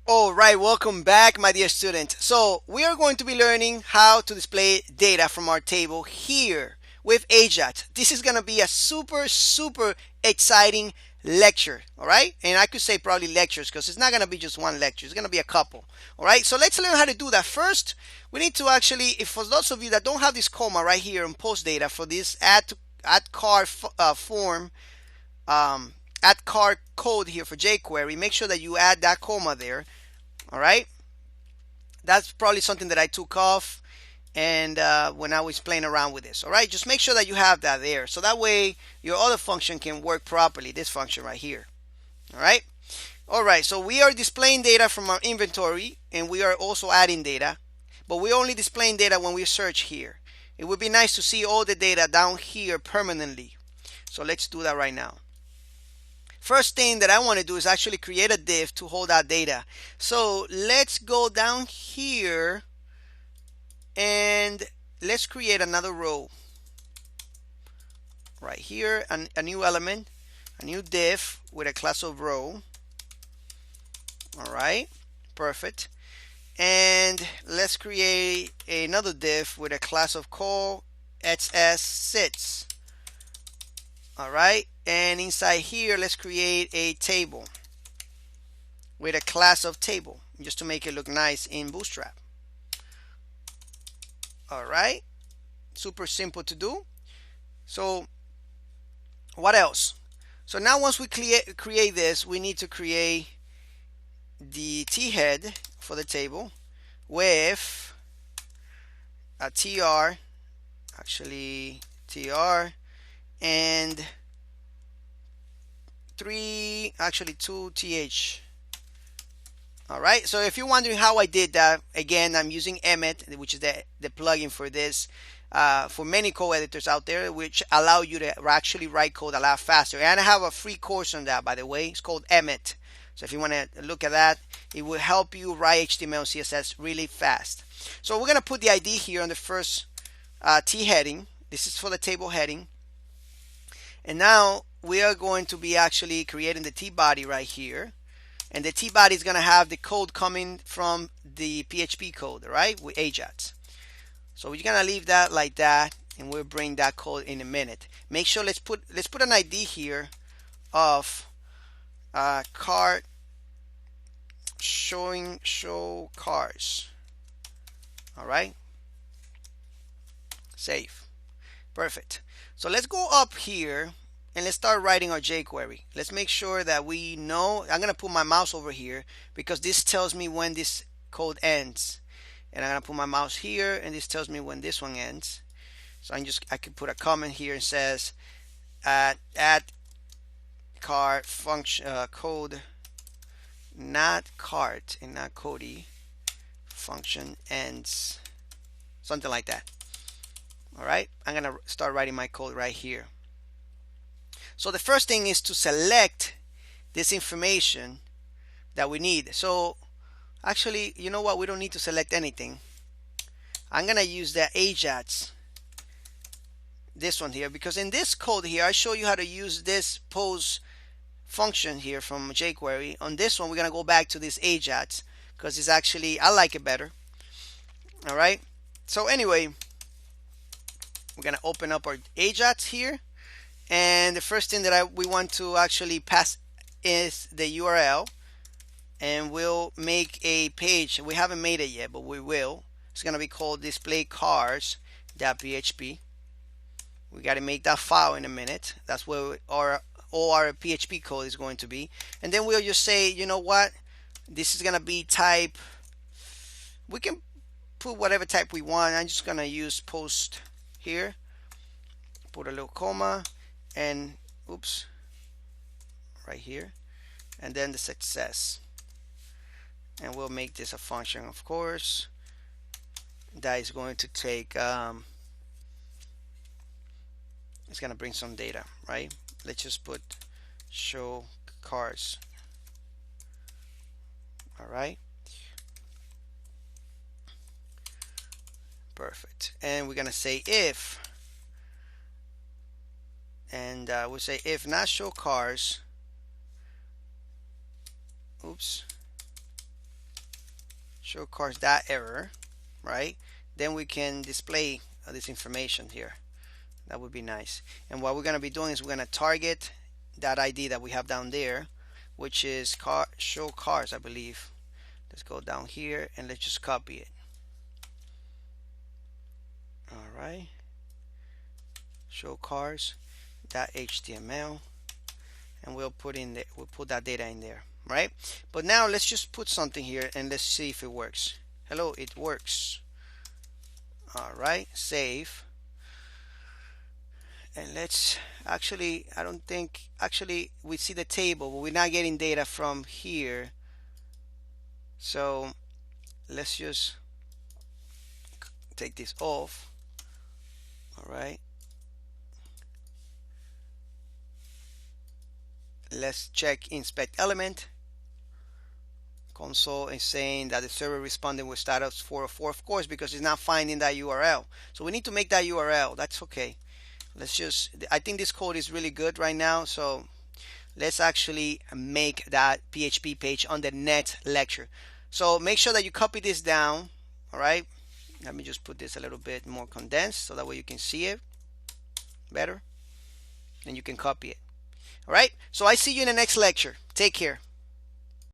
All right, welcome back, my dear student. So we are going to be learning how to display data from our table here with AJAX. This is going to be a super exciting lecture, all right? And I could say probably lectures because it's not going to be just one lecture. It's going to be a couple, all right? So let's learn how to do that. First, we need to actually, if for those of you that don't have this comma right here in post data for this add card form, um, add card code here for jQuery, make sure that you add that comma there. All right, that's probably something that I took off and when I was playing around with this. All right, just make sure that you have that there, so that way your other function can work properly, this function right here. All right, so we are displaying data from our inventory and we are also adding data, but we're only displaying data when we search here. It would be nice to see all the data down here permanently, so let's do that right now. First thing that I want to do is actually create a div to hold that data. So let's go down here and let's create another row right here, a new element, a new div with a class of row. All right, perfect. And let's create another div with a class of call xs sits. All right, and inside here let's create a table with a class of table just to make it look nice in Bootstrap. All right, super simple to do. So what else? So now once we create this, we need to create the t head for the table with a tr, actually tr, and two th. All right, so if you're wondering how I did that, again, I'm using Emmet, which is the plugin for this, for many code editors out there, which allow you to actually write code a lot faster. And I have a free course on that, by the way. It's called Emmet. So if you want to look at that, it will help you write HTML and CSS really fast. So we're going to put the ID here on the first T heading. This is for the table heading. And now we are going to be actually creating the T body right here. And the T body is going to have the code coming from the PHP code, right, with AJAX. So we're going to leave that like that, and we'll bring that code in a minute. Make sure let's put an ID here of card show cars. All right, save. Perfect. So let's go up here and let's start writing our jQuery. Let's make sure that we know. I'm going to put my mouse over here because this tells me when this code ends. And I'm going to put my mouse here and this tells me when this one ends. So I can put a comment here and says add card function code, not cart and not Cody, function ends, something like that. All right, I'm going to start writing my code right here. So the first thing is to select this information that we need. So actually, you know what? We don't need to select anything. I'm going to use the AJAX, this one here, because in this code here, I show you how to use this pose function here from jQuery. On this one, we're going to go back to this AJAX because it's actually, I like it better. All right. So anyway, we're going to open up our AJAX here. And the first thing that we want to actually pass is the URL, and we'll make a page. We haven't made it yet, but we will. It's going to be called display cars.php. We got to make that file in a minute. That's where all our PHP code is going to be. And then we'll just say, you know what, this is going to be type. We can put whatever type we want. I'm just going to use post here, put a little comma, and oops, right here, and then the success. And we'll make this a function, of course, that is going to take it's going to bring some data, right? Let's just put show cars. All right, perfect. And we're going to say if, and we'll say if not show cars, oops, show cars that error, right? Then we can display this information here. That would be nice. And what we're going to be doing is we're going to target that ID that we have down there, which is show cars, I believe. Let's go down here and let's just copy it. All right. Show cars.html, and we'll put that data in there, right? But now let's just put something here and let's see if it works. Hello, it works. All right, save. And let's actually, I don't think, actually we see the table, but we're not getting data from here. So let's just take this off. All right. Let's check inspect element. Console is saying that the server responding with status 404, of course, because it's not finding that URL. So we need to make that URL. That's okay. Let's just, I think this code is really good right now, so let's actually make that PHP page on the next lecture. So make sure that you copy this down. All right, let me just put this a little bit more condensed so that way you can see it better and you can copy it. All right, so I see you in the next lecture. Take care.